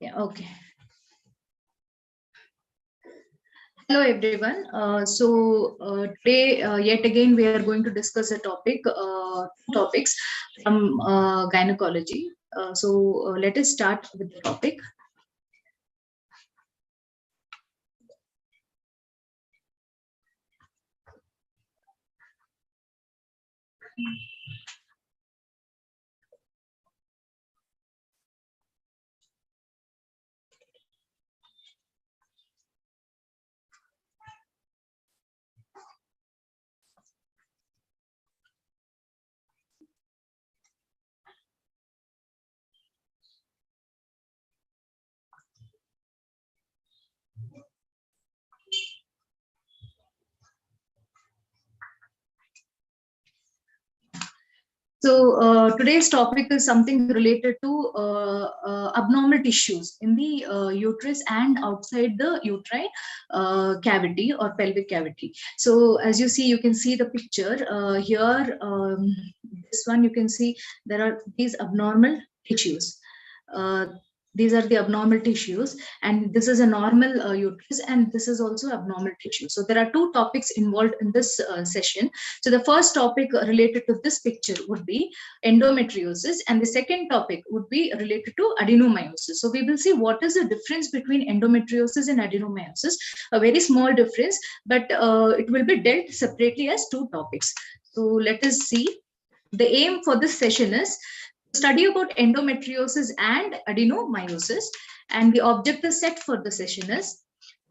Yeah, okay. Hello everyone. Today yet again we are going to discuss a topics from gynecology. Let us start with the topic. Today's topic is something related to abnormal tissues in the uterus and outside the uterine cavity or pelvic cavity. So as you see, you can see the picture here. This one you can see there are these abnormal tissues. These are the abnormal tissues, and this is a normal uterus, and this is also abnormal tissue. So there are two topics involved in this session. So the first topic related to this picture would be endometriosis, and the second topic would be related to adenomyosis. So we will see what is the difference between endometriosis and adenomyosis. A very small difference, but it will be dealt separately as two topics. So let us see. The aim for this session is study about endometriosis and adenomyosis, and the objective set for the session is,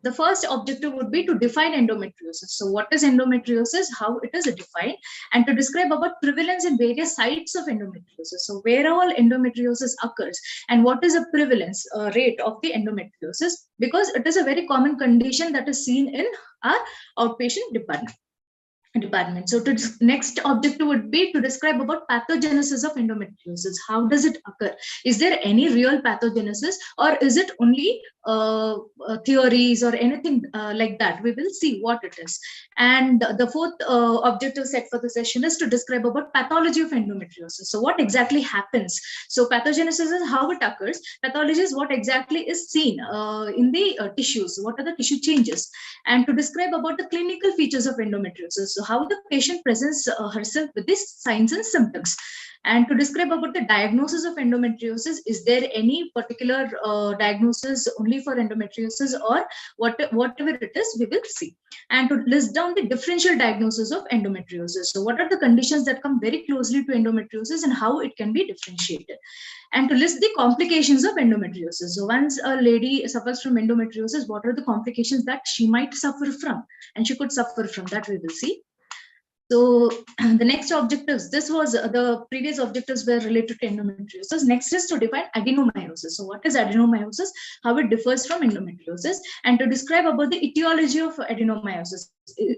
the first objective would be to define endometriosis. So what is endometriosis, how it is defined, and to describe about prevalence in various sites of endometriosis. So where all endometriosis occurs and what is the prevalence rate of the endometriosis, because it is a very common condition that is seen in our outpatient department. So next objective would be to describe about pathogenesis of endometriosis. How does it occur? Is there any real pathogenesis, or is it only theories or anything like that? We will see what it is. And the fourth objective set for the session is to describe about pathology of endometriosis. So what exactly happens? So pathogenesis is how it occurs. Pathology is what exactly is seen in the tissues. What are the tissue changes? And to describe about the clinical features of endometriosis. So how the patient presents herself with these signs and symptoms. And to describe about the diagnosis of endometriosis, is there any particular diagnosis only for endometriosis, or whatever it is, we will see. And to list down the differential diagnosis of endometriosis. So what are the conditions that come very closely to endometriosis and how it can be differentiated. And to list the complications of endometriosis. So once a lady suffers from endometriosis, what are the complications that she might suffer from, and she could suffer from, that we will see. So the next objectives, this was the previous objectives were related to endometriosis. Next is to define adenomyosis. So what is adenomyosis, how it differs from endometriosis, and to describe about the etiology of adenomyosis.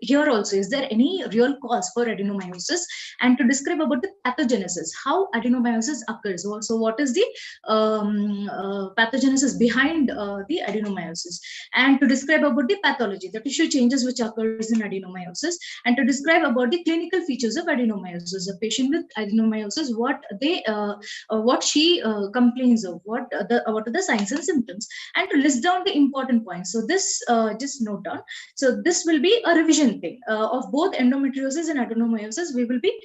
Here also, is there any real cause for adenomyosis, and to describe about the pathogenesis, how adenomyosis occurs. Also, what is the pathogenesis behind the adenomyosis, and to describe about the pathology, the tissue changes which occurs in adenomyosis, and to describe about the clinical features of adenomyosis. A patient with adenomyosis, what she complains of, what are the signs and symptoms, and to list down the important points. So this just note down. So this will be a revision thing of both endometriosis and adenomyosis. We will be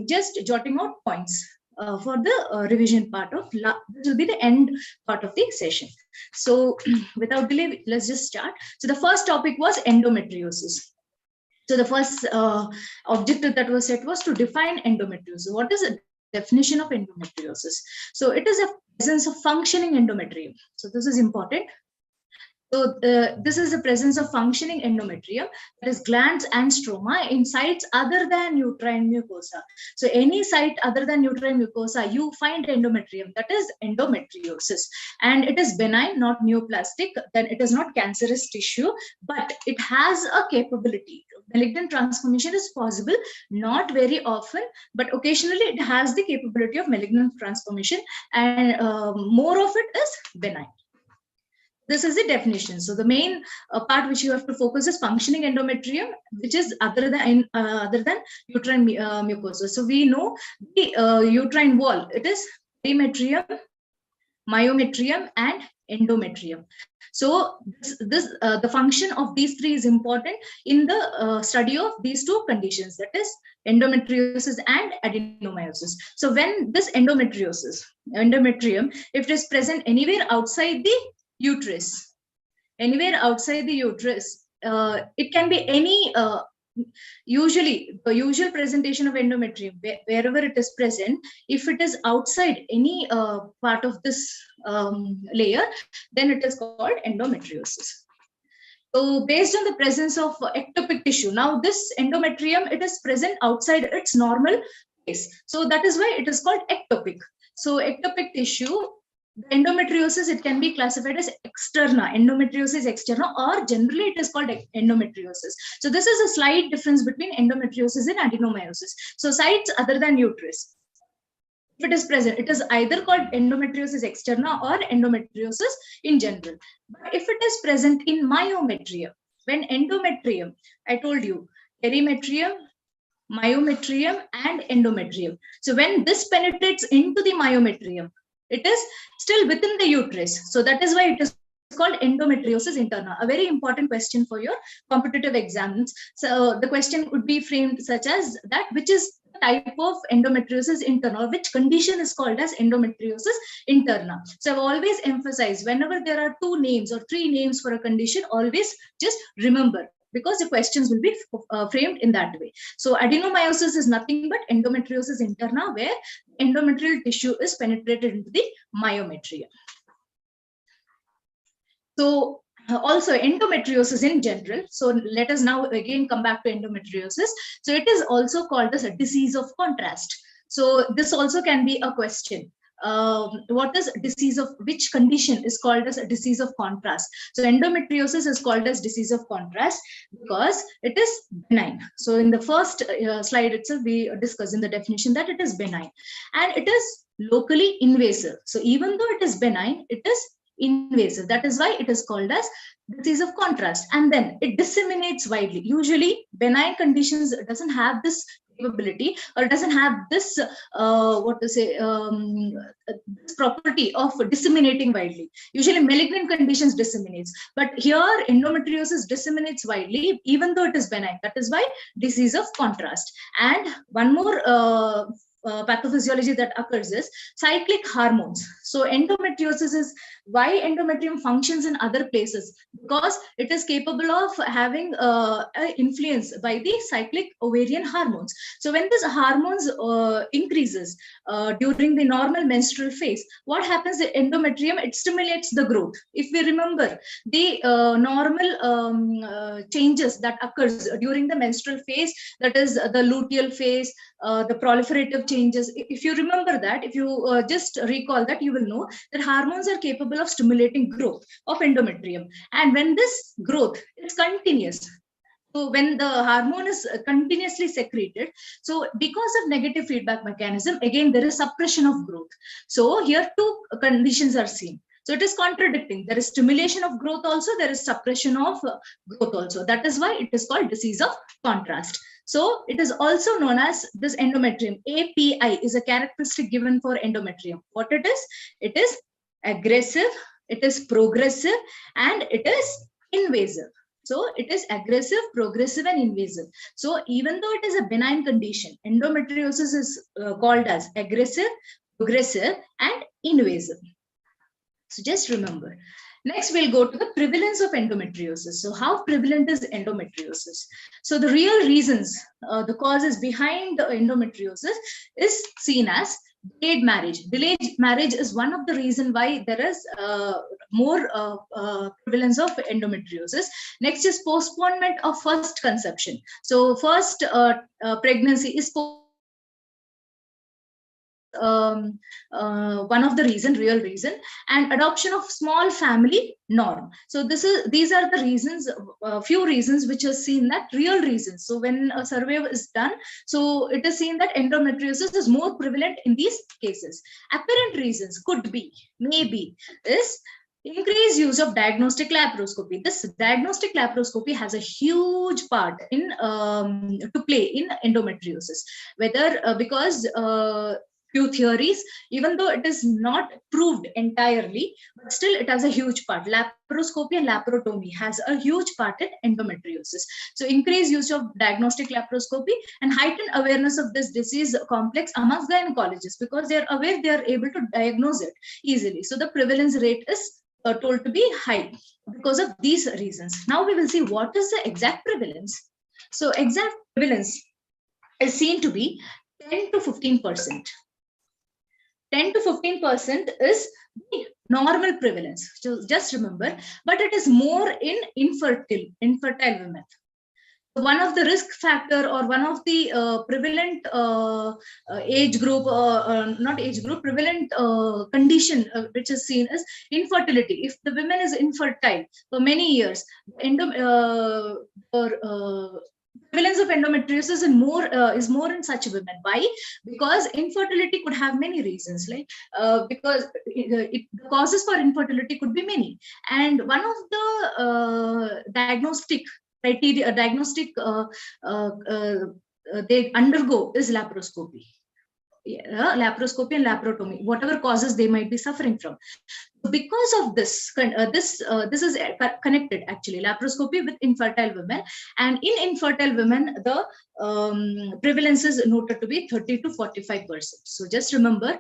just jotting out points for the revision part of this will be the end part of the session. So without delay, let's just start. So the first topic was endometriosis. So the first objective that was set was to define endometriosis. What is the definition of endometriosis? So it is a presence of functioning endometrium. So this is important. So this is the presence of functioning endometrium, that is glands and stroma in sites other than uterine mucosa. So any site other than uterine mucosa, you find endometrium, that is endometriosis. And it is benign, not neoplastic, then it is not cancerous tissue, but it has a capability. Malignant transformation is possible, not very often, but occasionally it has the capability of malignant transformation, and more of it is benign. This is the definition. So the main part which you have to focus is functioning endometrium, which is other than uterine mucosa. So we know the uterine wall, it is perimetrium, myometrium, and endometrium. So the function of these three is important in the study of these two conditions, that is endometriosis and adenomyosis. So when this endometrium, if it is present anywhere outside the uterus, it can be any, usually the usual presentation of endometrium, wherever it is present, if it is outside any part of this layer, then it is called endometriosis. So based on the presence of ectopic tissue, now this endometrium, it is present outside its normal place. So that is why it is called ectopic. So ectopic tissue, endometriosis, it can be classified as externa, endometriosis externa, or generally it is called endometriosis. So this is a slight difference between endometriosis and adenomyosis. So sites other than uterus, if it is present, it is either called endometriosis externa or endometriosis in general. But if it is present in myometrium, when endometrium, I told you, perimetrium, myometrium, and endometrium. So when this penetrates into the myometrium, it is still within the uterus. So that is why it is called endometriosis interna. A very important question for your competitive exams. So the question would be framed such as that, which is the type of endometriosis interna, or which condition is called as endometriosis interna. So I've always emphasized, whenever there are two names or three names for a condition, always just remember, because the questions will be framed in that way. So adenomyosis is nothing but endometriosis interna, where endometrial tissue is penetrated into the myometrium. So also endometriosis in general. So let us now again come back to endometriosis. So it is also called as a disease of contrast. So this also can be a question. What is disease of, which condition is called as a disease of contrast? So endometriosis is called as disease of contrast because it is benign. So in the first slide itself, we discussed in the definition that it is benign, and it is locally invasive. So even though it is benign, it is invasive. That is why it is called as disease of contrast. And then it disseminates widely. Usually benign conditions doesn't have this capability, or doesn't have this this property of disseminating widely. Usually malignant conditions disseminates, but here endometriosis disseminates widely even though it is benign. That is why disease of contrast. And one more pathophysiology that occurs is cyclic hormones. So endometriosis is why endometrium functions in other places, because it is capable of having influence by the cyclic ovarian hormones. So when this hormones increases during the normal menstrual phase, what happens? The endometrium, it stimulates the growth. If we remember the normal changes that occurs during the menstrual phase, that is the luteal phase, the proliferative changes. If you remember that, if you just recall that, you will know that hormones are capable of stimulating growth of endometrium. And when this growth is continuous, so when the hormone is continuously secreted, so because of negative feedback mechanism, again there is suppression of growth. So here two conditions are seen. So it is contradicting. There is stimulation of growth also, there is suppression of growth also. That is why it is called disease of contrast. So it is also known as this endometrium. API is a characteristic given for endometrium. What it is? It is aggressive, it is progressive, and it is invasive. So it is aggressive, progressive, and invasive. So even though it is a benign condition, endometriosis is called as aggressive, progressive, and invasive. So just remember. Next, we'll go to the prevalence of endometriosis. So how prevalent is endometriosis? So the real reasons, the causes behind the endometriosis is seen as delayed marriage. Delayed marriage is one of the reasons why there is more prevalence of endometriosis. Next is postponement of first conception. So first pregnancy is one of the real reason, and adoption of small family norm. So these are the reasons, few reasons which are seen that real reasons. So when a survey is done, so it is seen that endometriosis is more prevalent in these cases. Apparent reasons could be, maybe, is increased use of diagnostic laparoscopy. This diagnostic laparoscopy has a huge part in to play in endometriosis, whether because few theories, even though it is not proved entirely, but still it has a huge part. Laparoscopy and laparotomy has a huge part in endometriosis. So increased use of diagnostic laparoscopy and heightened awareness of this disease complex amongst gynecologists, because they are aware, they are able to diagnose it easily. So the prevalence rate is told to be high because of these reasons. Now we will see what is the exact prevalence. So exact prevalence is seen to be 10 to 15%. 10 to 15% is the normal prevalence. So just remember, but it is more in infertile women. One of the risk factor, or one of the prevalent age group, not age group, prevalent condition which is seen is infertility. If the woman is infertile for many years, prevalence of endometriosis is more in such women. Why? Because infertility could have many reasons, like because the causes for infertility could be many, and one of the diagnostic criteria, they undergo is laparoscopy. Laparoscopy and laparotomy, whatever causes they might be suffering from. Because of this, this is connected actually, laparoscopy with infertile women, and in infertile women the prevalence is noted to be 30 to 45%. So just remember,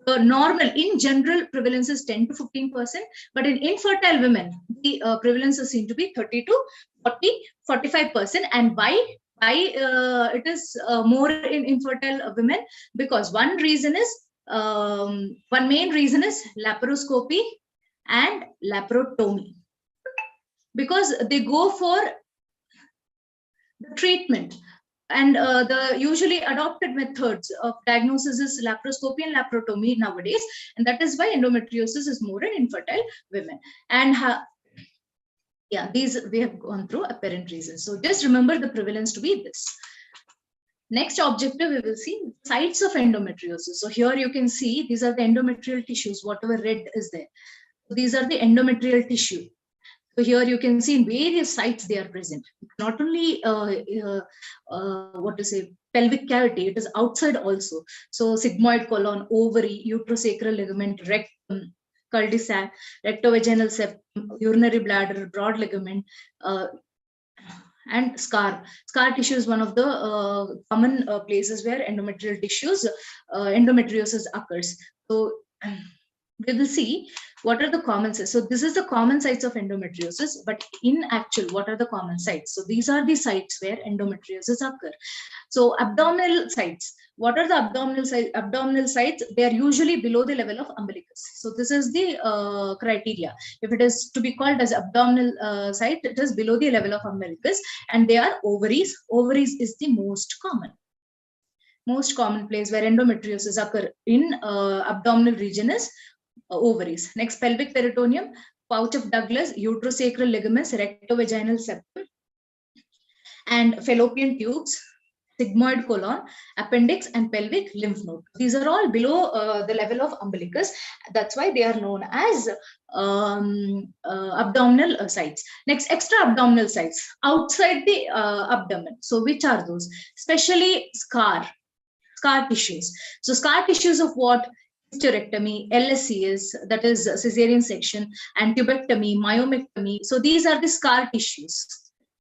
the normal in general prevalence is 10 to 15%, but in infertile women the prevalence is seen to be 30 to 45%. And why it is more in infertile women? Because one main reason is laparoscopy and laparotomy, because they go for the treatment, and the usually adopted methods of diagnosis is laparoscopy and laparotomy nowadays, and that is why endometriosis is more in infertile women. And yeah, these we have gone through apparent reasons. So just remember the prevalence to be this. Next objective, we will see sites of endometriosis. So here you can see these are the endometrial tissues, whatever red is there. So these are the endometrial tissue. So here you can see in various sites they are present. Not only pelvic cavity, it is outside also. So sigmoid colon, ovary, uterosacral ligament, rectum, cul-de-sac, rectovaginal septum, urinary bladder, broad ligament, and scar. Scar tissue is one of the common places where endometriosis occurs. So we will see what are the common sites. So this is the common sites of endometriosis, but in actual, what are the common sites? So these are the sites where endometriosis occur. So abdominal sites. What are the abdominal sites? They are usually below the level of umbilicus. So this is the criteria. If it is to be called as abdominal site, it is below the level of umbilicus, and they are ovaries. Ovaries is the most common place where endometriosis occur in abdominal region is ovaries. Next, pelvic peritoneum, pouch of Douglas, uterosacral ligaments, rectovaginal septum, and fallopian tubes, sigmoid colon, appendix, and pelvic lymph node. These are all below the level of umbilicus. That's why they are known as abdominal sites. Next, extra abdominal sites outside the abdomen. So which are those? Especially scar tissues. So scar tissues of what? Hysterectomy, LSCS, that is cesarean section, and tubectomy, myomectomy. So these are the scar tissues.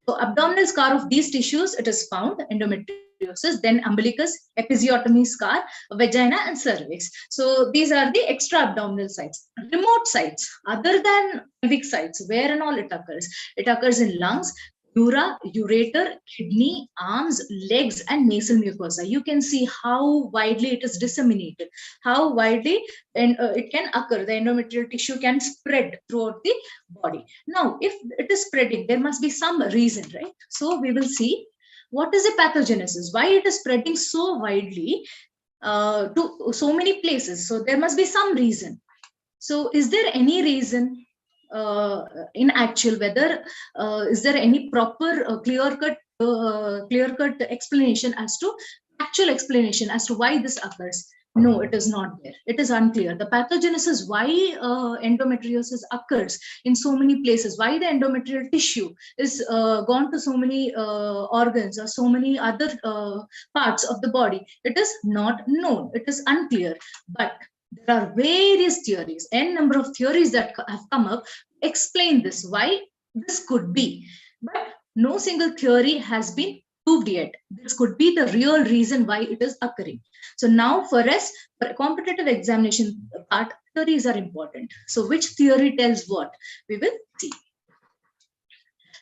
So abdominal scar of these tissues, it is found endometriosis, then umbilicus, episiotomy scar, vagina, and cervix. So these are the extra abdominal sites. Remote sites, other than pelvic sites, where and all it occurs? It occurs in lungs, dura, ureter, kidney, arms, legs, and nasal mucosa. You can see how widely it is disseminated, how widely it can occur. The endometrial tissue can spread throughout the body. Now, if it is spreading, there must be some reason, right? So we will see what is the pathogenesis, why it is spreading so widely to so many places. So there must be some reason. So is there any reason in actual, whether is there any proper clear-cut explanation as to why this occurs? No, it is not there. It is unclear. The pathogenesis, why endometriosis occurs in so many places, why the endometrial tissue is gone to so many organs or so many other parts of the body, it is not known. It is unclear. But there are various theories, n number of theories that have come up, explain this, why this could be. But no single theory has been proved yet. This could be the real reason why it is occurring. So now for us, for competitive examination part, theories are important. So which theory tells what? We will see.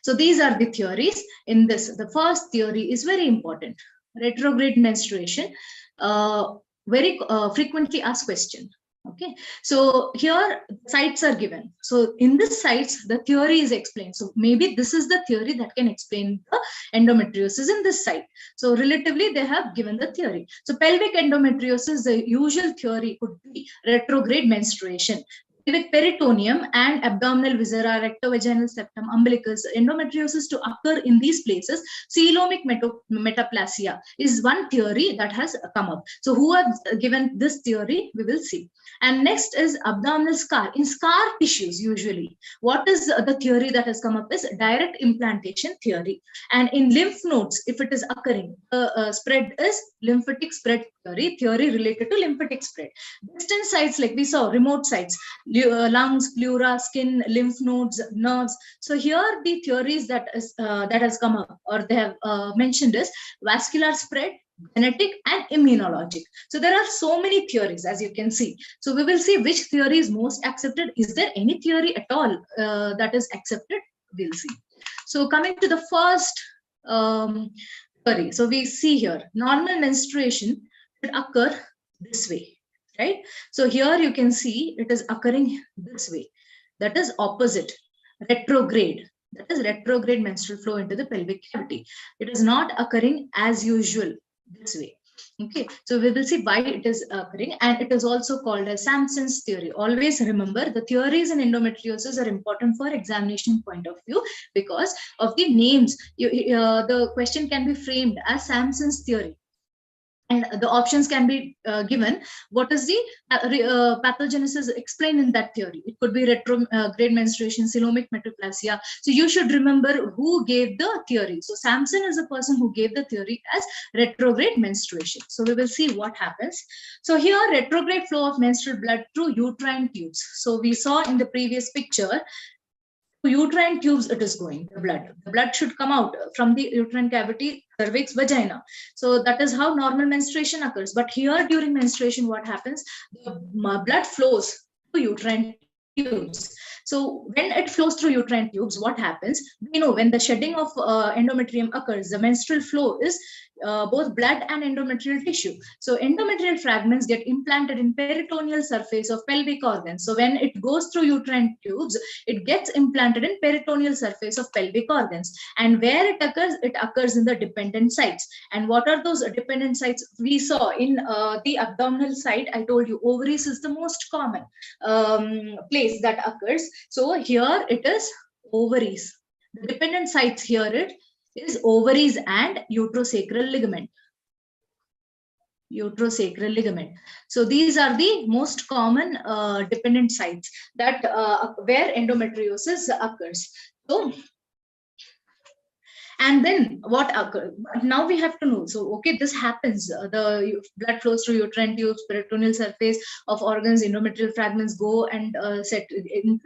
So these are the theories in this. The first theory is very important. Retrograde menstruation, very frequently asked question. Okay, so here sites are given. So in this sites, the theory is explained. So maybe this is the theory that can explain the endometriosis in this site. So relatively, they have given the theory. So pelvic endometriosis, the usual theory could be retrograde menstruation. Pelvic peritoneum and abdominal viscera, rectovaginal septum, umbilicus, endometriosis to occur in these places. Genomic Metaplasia is one theory that has come up. So who have given this theory, we will see. And next is abdominal scar. In scar tissues, usually, what is the theory that has come up is direct implantation theory. And in lymph nodes, if it is occurring, the spread is lymphatic spread theory related to lymphatic spread. Distant sites, like we saw, remote sites, lungs, pleura, skin, lymph nodes, nerves. So here the theories that has come up, or they have mentioned, is vascular spread, genetic, and immunologic. So there are so many theories, as you can see. So we will see which theory is most accepted. Is there any theory at all that is accepted? We'll see. So coming to the first theory. So we see here, normal menstruation should occur this way, right? So here you can see it is occurring this way. That is opposite, retrograde. That is retrograde menstrual flow into the pelvic cavity. It is not occurring as usual this way. Okay, so we will see why it is occurring, and it is also called as Samsons Theory. Always remember, the theories in endometriosis are important for examination point of view because of the names. The question can be framed as Samsons Theory. And the options can be given. What is the pathogenesis explained in that theory? It could be retrograde menstruation, Genomic Metaplasia. So you should remember who gave the theory. So Samson is the person who gave the theory as retrograde menstruation. So we will see what happens. So here, retrograde flow of menstrual blood through uterine tubes. So we saw in the previous picture, uterine tubes it is going, the blood should come out from the uterine cavity, cervix, vagina. So that is how normal menstruation occurs. But here during menstruation, what happens? The blood flows to uterine tubes. So when it flows through uterine tubes, what happens? We know when the shedding of endometrium occurs, the menstrual flow is both blood and endometrial tissue. So endometrial fragments get implanted in peritoneal surface of pelvic organs. So when it goes through uterine tubes, it gets implanted in peritoneal surface of pelvic organs. And where it occurs in the dependent sites. And what are those dependent sites? We saw in the abdominal site, I told you ovaries is the most common place that occurs. So here it is ovaries. The dependent sites here it is ovaries and uterosacral ligament. Uterosacral ligament. So these are the most common dependent sites that where endometriosis occurs. So, and then what occurs? Now we have to know. So, okay, this happens. The blood flows through uterine tubes, peritoneal surface of organs, endometrial fragments go and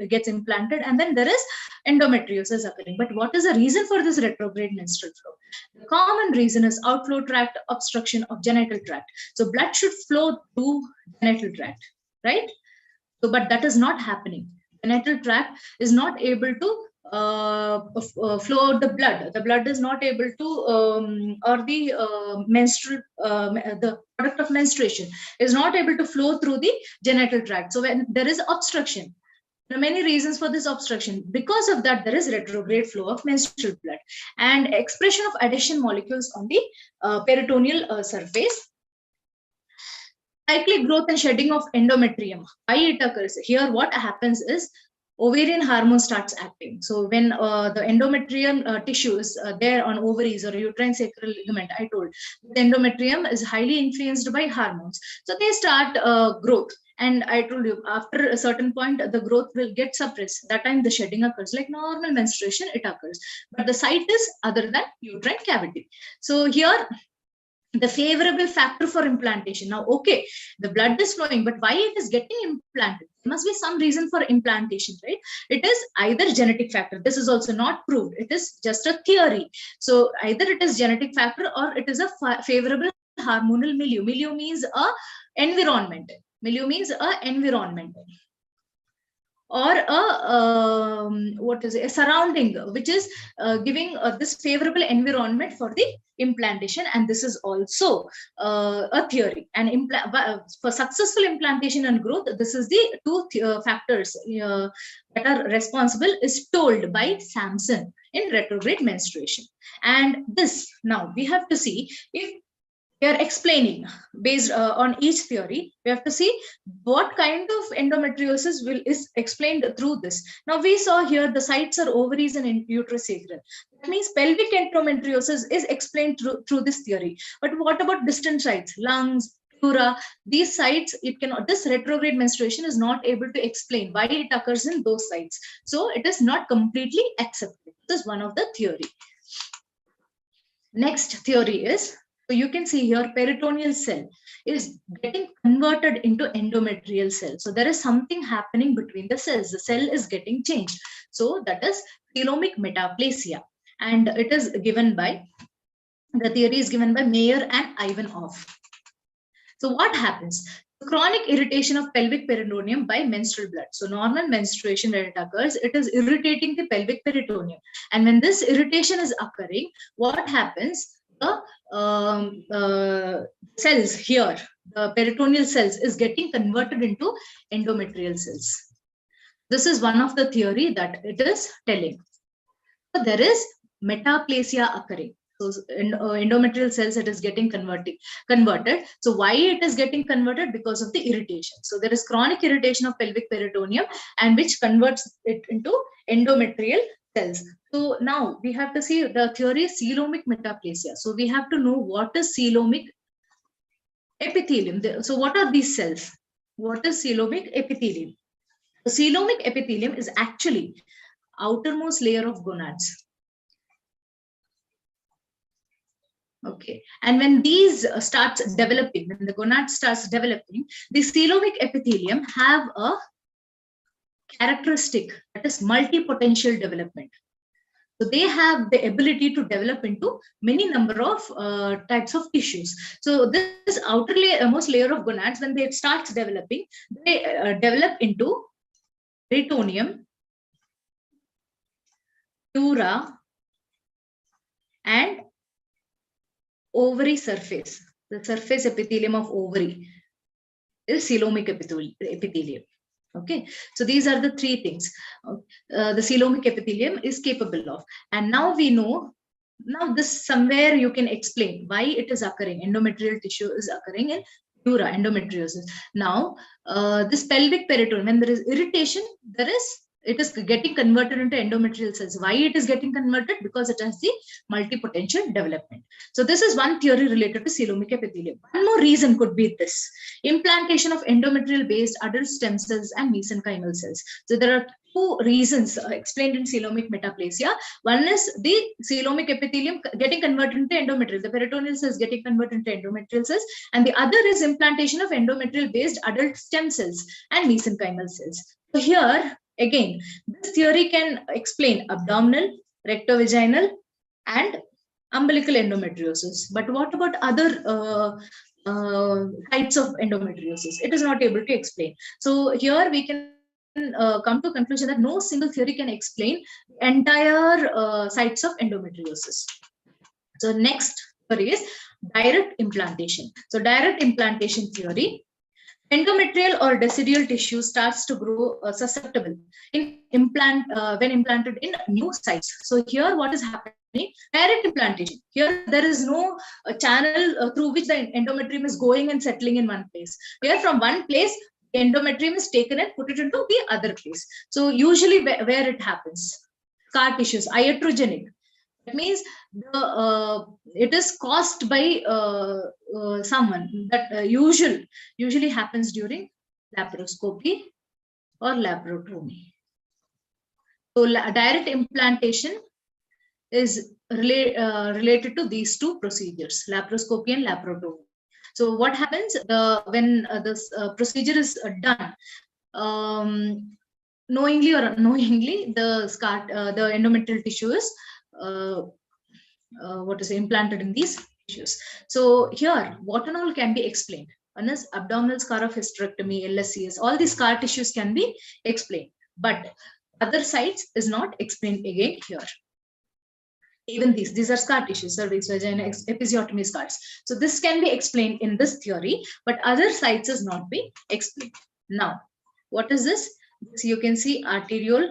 gets implanted, and then there is endometriosis occurring. But what is the reason for this retrograde menstrual flow? The common reason is outflow tract obstruction of genital tract. So blood should flow through genital tract, right? So, but that is not happening. Genital tract is not able to flow out the blood. The blood is not able to, or the menstrual, the product of menstruation is not able to flow through the genital tract. So when there is obstruction, there are many reasons for this obstruction. Because of that, there is retrograde flow of menstrual blood and expression of adhesion molecules on the peritoneal surface. Cyclic growth and shedding of endometrium. Why it occurs? Here, what happens is ovarian hormone starts acting. So when the endometrium tissue is there on ovaries or uterine sacral ligament, I told the endometrium is highly influenced by hormones. So they start growth. And I told you, after a certain point, the growth will get suppressed. That time the shedding occurs. Like normal menstruation, it occurs. But the site is other than uterine cavity. So here, the favorable factor for implantation. Now, okay, the blood is flowing, but why it is getting implanted? There must be some reason for implantation, right? It is either genetic factor. This is also not proved. It is just a theory. So either it is genetic factor or it is a favorable hormonal milieu. Milieu means a environment. Milieu means a environment, or a surrounding which is giving this favorable environment for the implantation. And this is also a theory. And for successful implantation and growth, this is the two factors that are responsible, is told by Samson in retrograde menstruation. And this, now we have to see, if we are explaining based on each theory, we have to see what kind of endometriosis is explained through this. Now we saw here the sites are ovaries and uterus sacral. That means pelvic endometriosis is explained through this theory. But what about distant sites, lungs, pleura? These sites, it cannot. This retrograde menstruation is not able to explain why it occurs in those sites. So it is not completely accepted. This is one of the theory. Next theory is, so you can see here, peritoneal cell is getting converted into endometrial cell. So there is something happening between the cells. The cell is getting changed. So that is Genomic Metaplasia. And it is given by, the theory is given by Mayer and Ivanhoff. So what happens? Chronic irritation of pelvic peritoneum by menstrual blood. So normal menstruation, when it occurs, it is irritating the pelvic peritoneum. And when this irritation is occurring, what happens? The cells here, the peritoneal cells, is getting converted into endometrial cells. This is one of the theory that it is telling. So there is metaplasia occurring. So endometrial cells, it is getting converted. So why it is getting converted? Because of the irritation. So there is chronic irritation of pelvic peritoneum, and which converts it into endometrial cells. So now we have to see the theory is coelomic metaplasia. So we have to know what is coelomic epithelium. So what are these cells? What is coelomic epithelium? The coelomic epithelium is actually outermost layer of gonads. Okay, and when these starts developing, when the gonad starts developing, the coelomic epithelium have a characteristic, that is multipotential development. So they have the ability to develop into many number of types of tissues. So this outer most layer of gonads, when they starts developing, they develop into peritoneum, pleura, and ovary surface. The surface epithelium of ovary is coelomic epithelium. Okay, so these are the three things the coelomic epithelium is capable of. And now we know, now this somewhere you can explain why it is occurring. Endometrial tissue is occurring in pleura, endometriosis. Now, this pelvic peritoneum, when there is irritation, it is getting converted into endometrial cells. Why it is getting converted? Because it has the multipotential development. So this is one theory related to coelomic epithelium. One more reason could be this: implantation of endometrial-based adult stem cells and mesenchymal cells. So there are two reasons explained in coelomic metaplasia. One is the coelomic epithelium getting converted into endometrial, the peritoneal cells getting converted into endometrial cells, and the other is implantation of endometrial-based adult stem cells and mesenchymal cells. So here, again, this theory can explain abdominal, rectovaginal, and umbilical endometriosis. But what about other types of endometriosis? It is not able to explain. So here we can come to a conclusion that no single theory can explain entire sites of endometriosis. So next theory is direct implantation. So direct implantation theory: endometrial or decidual tissue starts to grow susceptible in when implanted in new sites. So here what is happening? Direct implantation. Here there is no channel through which the endometrium is going and settling in one place. Here from one place, endometrium is taken and put it into the other place. So usually where it happens, scar tissues, iatrogenic. That means it is caused by someone that usually happens during laparoscopy or laparotomy. So direct implantation is related to these two procedures, laparoscopy and laparotomy. So what happens when this procedure is done, knowingly or unknowingly, the endometrial tissue is implanted in these tissues. So here, what and all can be explained? One is abdominal scar of hysterectomy, LSCS. All these scar tissues can be explained, but other sites is not explained again here. Even these are scar tissues, cervix, vagina, episiotomy scars. So this can be explained in this theory, but other sites is not being explained. Now, what is this? This you can see arterial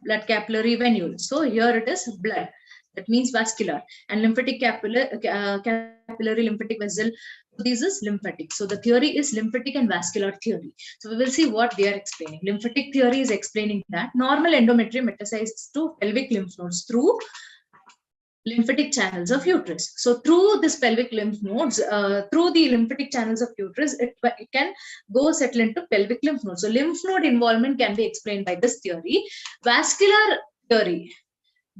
blood capillary venule. So here it is blood. That means vascular, and lymphatic capillary lymphatic vessel. This is lymphatic. So the theory is lymphatic and vascular theory. So we will see what they are explaining. Lymphatic theory is explaining that normal endometrium metastasizes to pelvic lymph nodes through lymphatic channels of uterus. So through this pelvic lymph nodes, through the lymphatic channels of uterus, it can go settle into pelvic lymph nodes. So lymph node involvement can be explained by this theory. Vascular theory,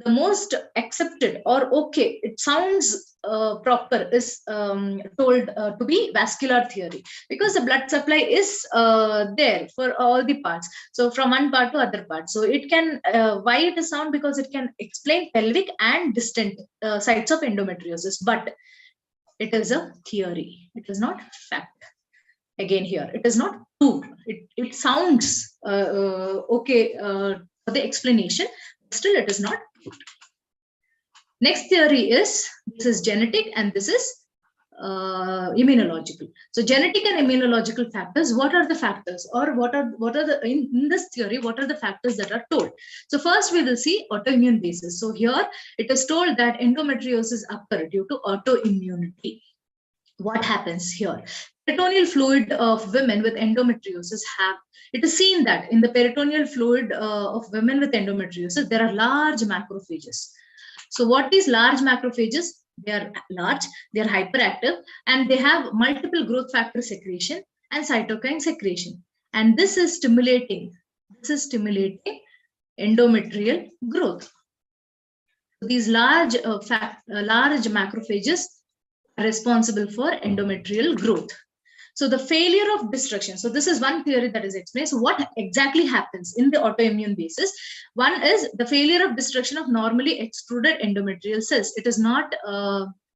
the most accepted or okay, it sounds proper, is told to be vascular theory, because the blood supply is there for all the parts. So from one part to other part. So it can, why it is sound? Because it can explain pelvic and distant sites of endometriosis, but it is a theory. It is not fact. Again here, it is not true. It sounds okay for the explanation, still it is not. Next theory is, this is genetic and this is immunological. So genetic and immunological factors, what are the factors, or what are the in this theory, what are the factors that are told? So first we will see autoimmune basis. So here it is told that endometriosis occur due to autoimmunity. What happens here? Peritoneal fluid of women with endometriosis it is seen that in the peritoneal fluid of women with endometriosis, there are large macrophages. So what these large macrophages? They are large, they are hyperactive, and they have multiple growth factor secretion and cytokine secretion. And this is stimulating endometrial growth. So these large macrophages are responsible for endometrial growth. So the failure of destruction. So this is one theory that is explained. So what exactly happens in the autoimmune basis? One is the failure of destruction of normally extruded endometrial cells. It is not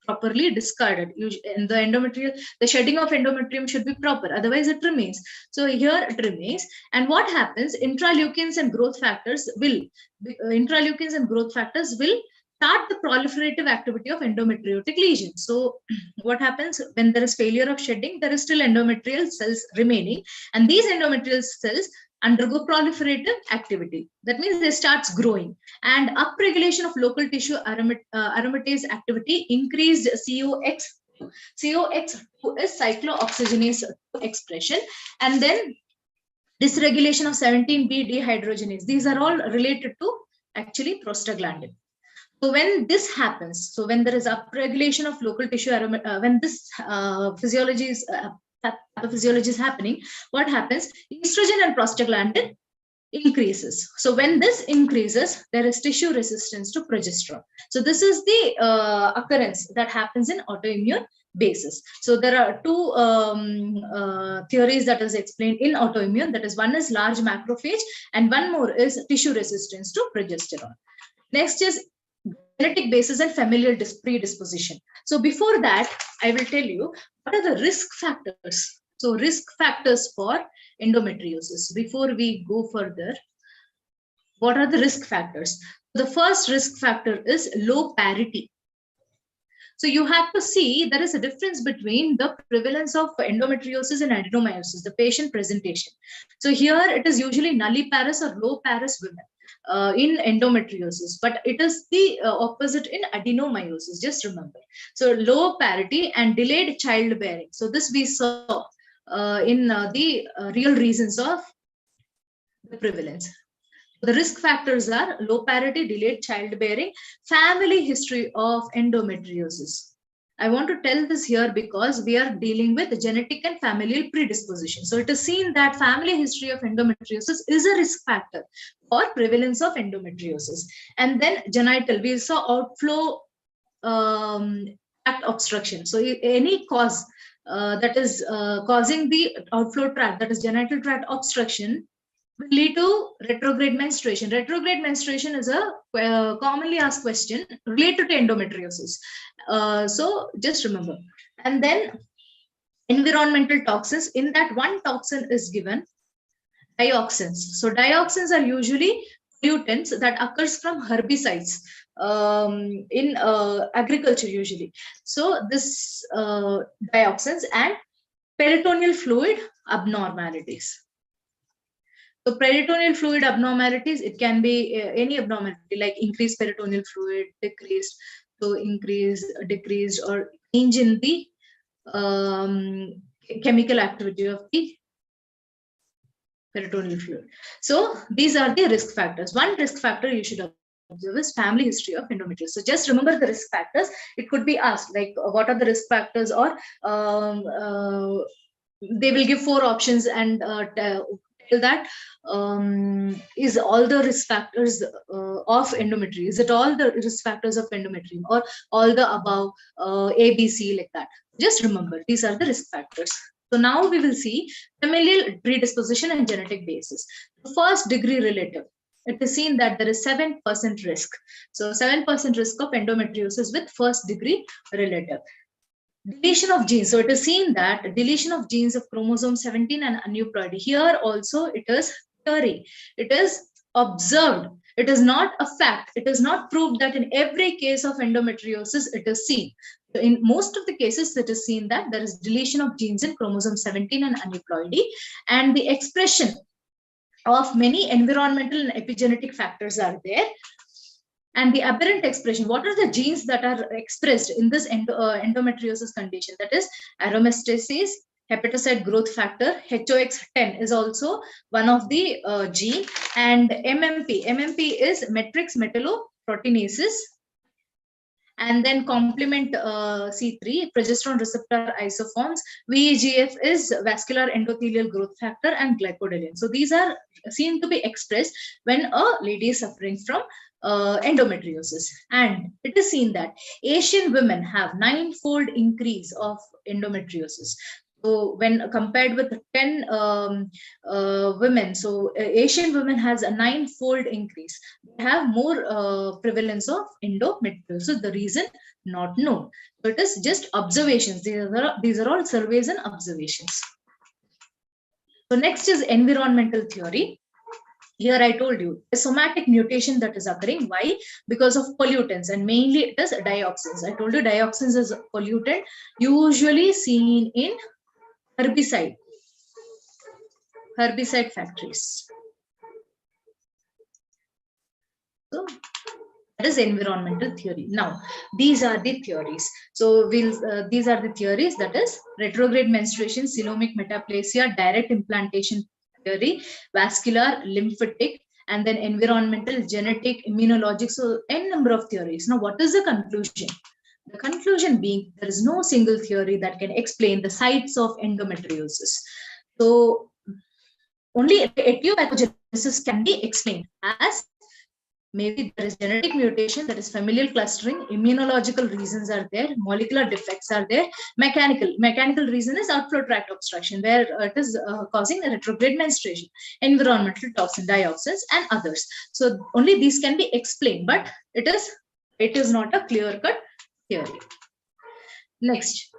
properly discarded. In the shedding of endometrium should be proper. Otherwise, it remains. So here it remains. And what happens? Intraleukins and growth factors will start the proliferative activity of endometriotic lesions. So what happens when there is failure of shedding? There is still endometrial cells remaining, and these endometrial cells undergo proliferative activity. That means they start growing, and upregulation of local tissue aromatase activity increased COX. COX2 is cyclooxygenase expression, and then dysregulation of 17B dehydrogenase. These are all related to actually prostaglandin. So when this happens, so when there is upregulation of local tissue, when this pathophysiology is happening, what happens? Estrogen and prostaglandin increases. So when this increases, there is tissue resistance to progesterone. So this is the occurrence that happens in autoimmune basis. So there are two theories that is explained in autoimmune. That is, one is large macrophage, and one more is tissue resistance to progesterone. Next is genetic basis and familial predisposition. So before that, I will tell you what are the risk factors. So risk factors for endometriosis. Before we go further, what are the risk factors? The first risk factor is low parity. So you have to see there is a difference between the prevalence of endometriosis and adenomyosis, the patient presentation. So here it is usually nulliparous or low parous women in endometriosis, but it is the opposite in adenomyosis, just remember. So low parity and delayed childbearing. So this we saw in the real reasons of the prevalence. The risk factors are low parity, delayed childbearing, family history of endometriosis. I want to tell this here because we are dealing with genetic and familial predisposition. So it is seen that family history of endometriosis is a risk factor for prevalence of endometriosis. And then genital, we saw outflow tract obstruction. So any cause that is causing the outflow tract, that is genital tract obstruction, will lead to retrograde menstruation. Retrograde menstruation is a commonly asked question related to endometriosis. So just remember. And then environmental toxins. In that, one toxin is given, dioxins. So dioxins are usually pollutants that occurs from herbicides in agriculture usually. So this dioxins and peritoneal fluid abnormalities. So peritoneal fluid abnormalities, it can be any abnormality like increased peritoneal fluid, decreased, so increased, decreased, or change in the chemical activity of the peritoneal fluid. So these are the risk factors. One risk factor you should observe is family history of endometriosis. So just remember the risk factors. It could be asked like what are the risk factors, or they will give 4 options and that is all the risk factors of endometrium. Is it all the risk factors of endometrium or all the above A, B, C like that? Just remember these are the risk factors. So now we will see familial predisposition and genetic basis. The first degree relative. It is seen that there is 7% risk. So 7% risk of endometriosis with first degree relative. Deletion of genes. So it is seen that deletion of genes of chromosome 17 and aneuploidy. Here also it is theory. It is observed. It is not a fact. It is not proved that in every case of endometriosis it is seen. In most of the cases, it is seen that there is deletion of genes in chromosome 17 and aneuploidy, and the expression of many environmental and epigenetic factors are there. And the aberrant expression, what are the genes that are expressed in this endometriosis condition? That is aromatostasis, hepatocyte growth factor, HOX10 is also one of the gene, and MMP. MMP is matrix metalloproteinases. And then complement C3, progesterone receptor isoforms. VEGF is vascular endothelial growth factor and glycodelin. So these are seen to be expressed when a lady is suffering from endometriosis. And it is seen that Asian women have 9-fold increase of endometriosis. So when compared with 10 women, so Asian women has a 9-fold increase. They have more prevalence of endometriosis. The reason not known. So it is just observations. These are all surveys and observations. So next is environmental theory. Here I told you a somatic mutation that is occurring. Why? Because of pollutants, and mainly it is dioxins. I told you dioxins is a pollutant usually seen in herbicide factories. So that is environmental theory. Now these are the theories. So these are the theories, that is retrograde menstruation, coelomic metaplasia, direct implantation theory, vascular, lymphatic, and then environmental, genetic, immunologic. So n number of theories. Now what is the conclusion? The conclusion being there is no single theory that can explain the sites of endometriosis. So only etiopathogenesis can be explained as maybe there is genetic mutation, that is familial clustering, immunological reasons are there, molecular defects are there, mechanical reason is outflow tract obstruction where it is causing a retrograde menstruation, environmental toxin, dioxins, and others. So only these can be explained, but it is not a clear-cut theory. Next,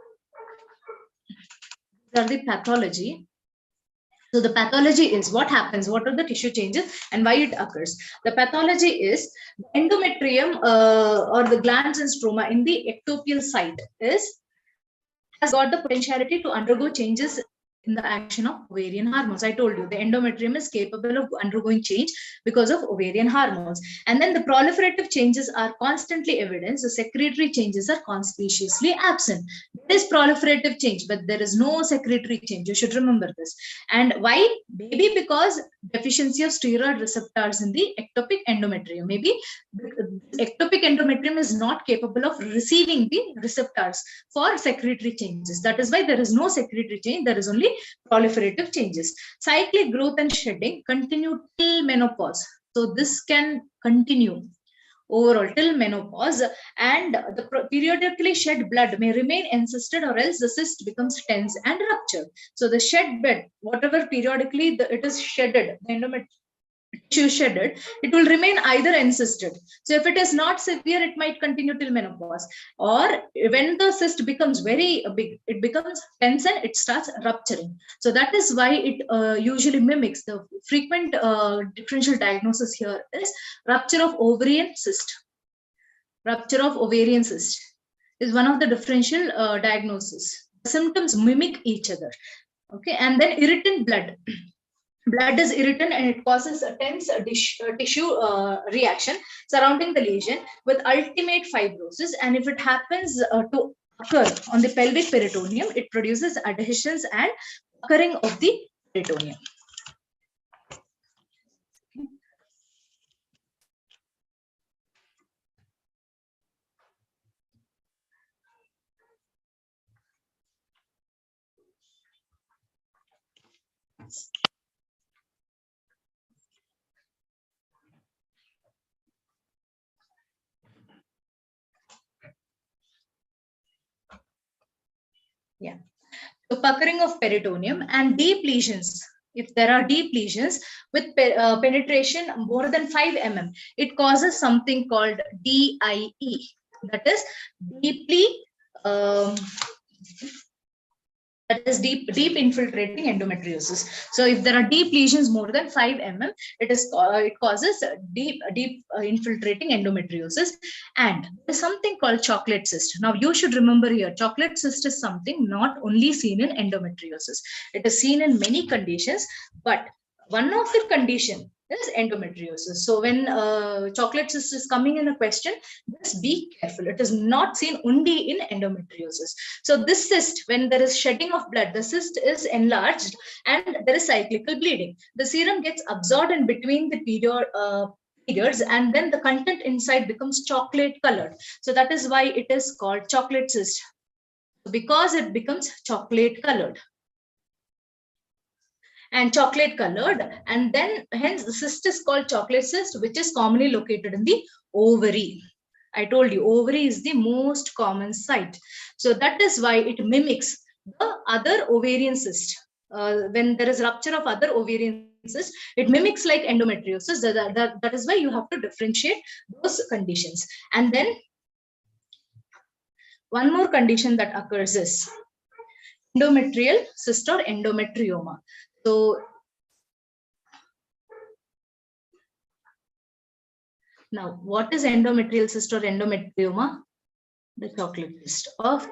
these are the pathology. So the pathology is what happens, what are the tissue changes and why it occurs. The pathology is endometrium or the glands and stroma in the ectopial site has got the potentiality to undergo changes in the action of ovarian hormones. I told you the endometrium is capable of undergoing change because of ovarian hormones. And then the proliferative changes are constantly evident. The secretory changes are conspicuously absent. There is proliferative change, but there is no secretory change. You should remember this. And why? Maybe because deficiency of steroid receptors in the ectopic endometrium. Maybe ectopic endometrium is not capable of receiving the receptors for secretory changes. That is why there is no secretory change. There is only proliferative changes. Cyclic growth and shedding continue till menopause. So this can continue overall till menopause, and the periodically shed blood may remain encysted, or else the cyst becomes tense and ruptured. So the shed blood, whatever periodically it is shedded, the endometrium tissue shedded, it will remain either encysted. So if it is not severe, it might continue till menopause. Or when the cyst becomes very big, it becomes tense and it starts rupturing. So that is why it usually mimics the frequent differential diagnosis here is rupture of ovarian cyst. Rupture of ovarian cyst is one of the differential diagnosis. The symptoms mimic each other. Okay, and then irritant blood. Blood is irritant and it causes a tense tissue reaction surrounding the lesion with ultimate fibrosis. And if it happens to occur on the pelvic peritoneum, it produces adhesions and occurring of the peritoneum. Yeah. So puckering of peritoneum and deep lesions. If there are deep lesions with penetration more than 5 mm, it causes something called DIE. That is deeply that is deep infiltrating endometriosis. So if there are deep lesions more than 5 mm, it causes deep infiltrating endometriosis. And there is something called chocolate cyst. Now you should remember here, chocolate cyst is something not only seen in endometriosis. It is seen in many conditions, but one of the condition is endometriosis. So when chocolate cyst is coming in a question, just be careful. It is not seen only in endometriosis. So this cyst, when there is shedding of blood, the cyst is enlarged and there is cyclical bleeding. The serum gets absorbed in between the periods, and then the content inside becomes chocolate colored. So that is why it is called chocolate cyst, because it becomes chocolate colored. And chocolate colored, and then hence the cyst is called chocolate cyst, which is commonly located in the ovary. I told you ovary is the most common site. So that is why it mimics the other ovarian cyst. When there is rupture of other ovarian cyst, it mimics like endometriosis. That is why you have to differentiate those conditions. And then one more condition that occurs is endometrial cyst or endometrioma. So now, what is endometrial cyst or endometrioma? The chocolate cyst of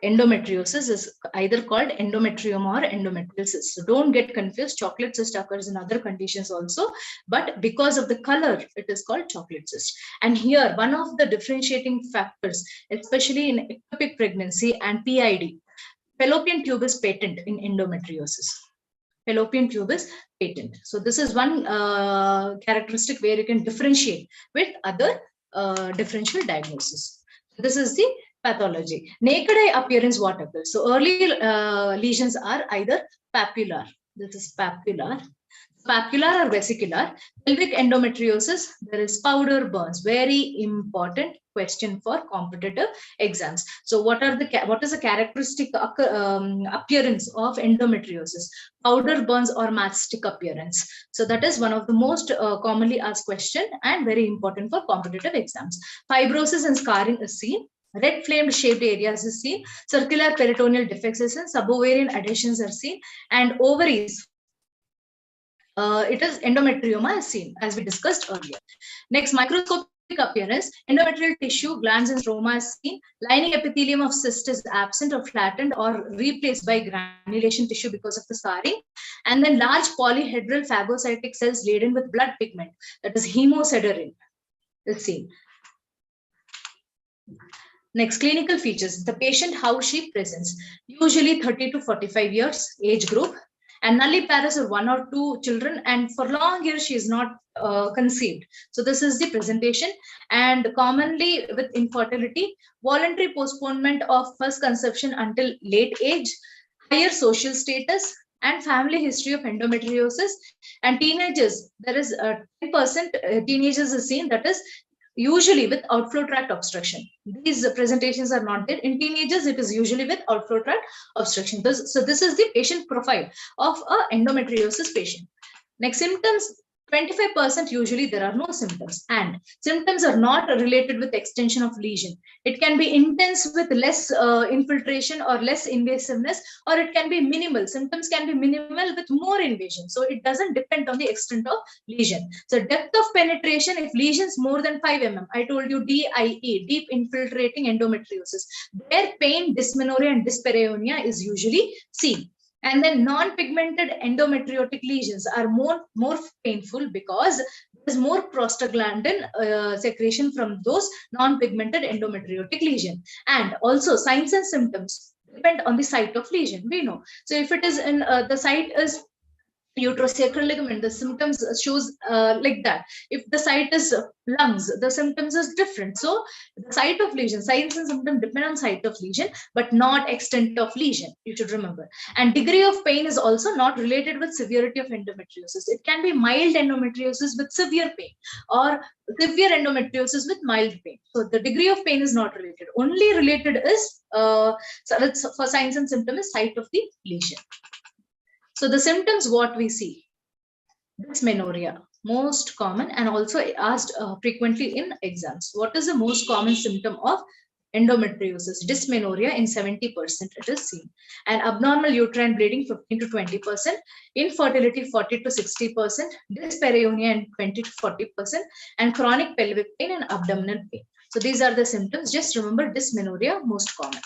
endometriosis is either called endometrioma or endometrial cyst. So don't get confused. Chocolate cyst occurs in other conditions also, but because of the color, it is called chocolate cyst. And here, one of the differentiating factors, especially in ectopic pregnancy and PID, fallopian tube is patent in endometriosis. Fallopian tube is patent. So this is one characteristic where you can differentiate with other differential diagnosis. This is the pathology. Naked eye appearance, what occurs? So early lesions are either papular. This is papular. Papular or vesicular. Pelvic endometriosis, there is powder burns. Very important question for competitive exams. So what is the characteristic appearance of endometriosis? Powder burns or matchstick appearance. So that is one of the most commonly asked question and very important for competitive exams. Fibrosis and scarring is seen. Red flamed shaped areas is seen. Circular peritoneal defects is seen. Subovarian adhesions are seen. And ovaries, it is endometrioma is seen, as we discussed earlier. Next, microscopic appearance, endometrial tissue, glands and stroma is seen. Lining epithelium of cyst is absent or flattened or replaced by granulation tissue because of the scarring. And then large polyhedral phagocytic cells laden with blood pigment, that is Hemosedarine, is seen. Next, clinical features. The patient, how she presents. Usually 30 to 45 years age group, and nulliparous or 1 or 2 children, and for long years she is not conceived. So this is the presentation. And commonly with infertility, voluntary postponement of first conception until late age, higher social status, and family history of endometriosis. And teenagers, there is 10% teenagers is seen, that is usually with outflow tract obstruction. These presentations are not there. In teenagers, it is usually with outflow tract obstruction. So this is the patient profile of an endometriosis patient. Next, symptoms. 25% usually there are no symptoms, and symptoms are not related with extension of lesion. It can be intense with less infiltration or less invasiveness, or it can be minimal. Symptoms can be minimal with more invasion. So it doesn't depend on the extent of lesion. So depth of penetration, if lesions more than 5 mm, I told you DIE, deep infiltrating endometriosis, their pain, dysmenorrhea and dyspareunia is usually seen. And then non-pigmented endometriotic lesions are more painful because there's more prostaglandin secretion from those non-pigmented endometriotic lesion. And also signs and symptoms depend on the site of lesion, we know. So if it is in the site is uterosacral ligament, the symptoms shows like that. If the site is lungs, the symptoms is different. So the site of lesion, signs and symptoms depend on site of lesion, but not extent of lesion, you should remember. And degree of pain is also not related with severity of endometriosis. It can be mild endometriosis with severe pain, or severe endometriosis with mild pain. So the degree of pain is not related. Only related is for signs and symptoms is site of the lesion. So the symptoms, what we see, dysmenorrhea, most common, and also asked frequently in exams. What is the most common symptom of endometriosis? Dysmenorrhea in 70% it is seen. And abnormal uterine bleeding 15 to 20%, infertility 40 to 60%, dyspareunia in 20 to 40%, and chronic pelvic pain and abdominal pain. So these are the symptoms. Just remember dysmenorrhea, most common.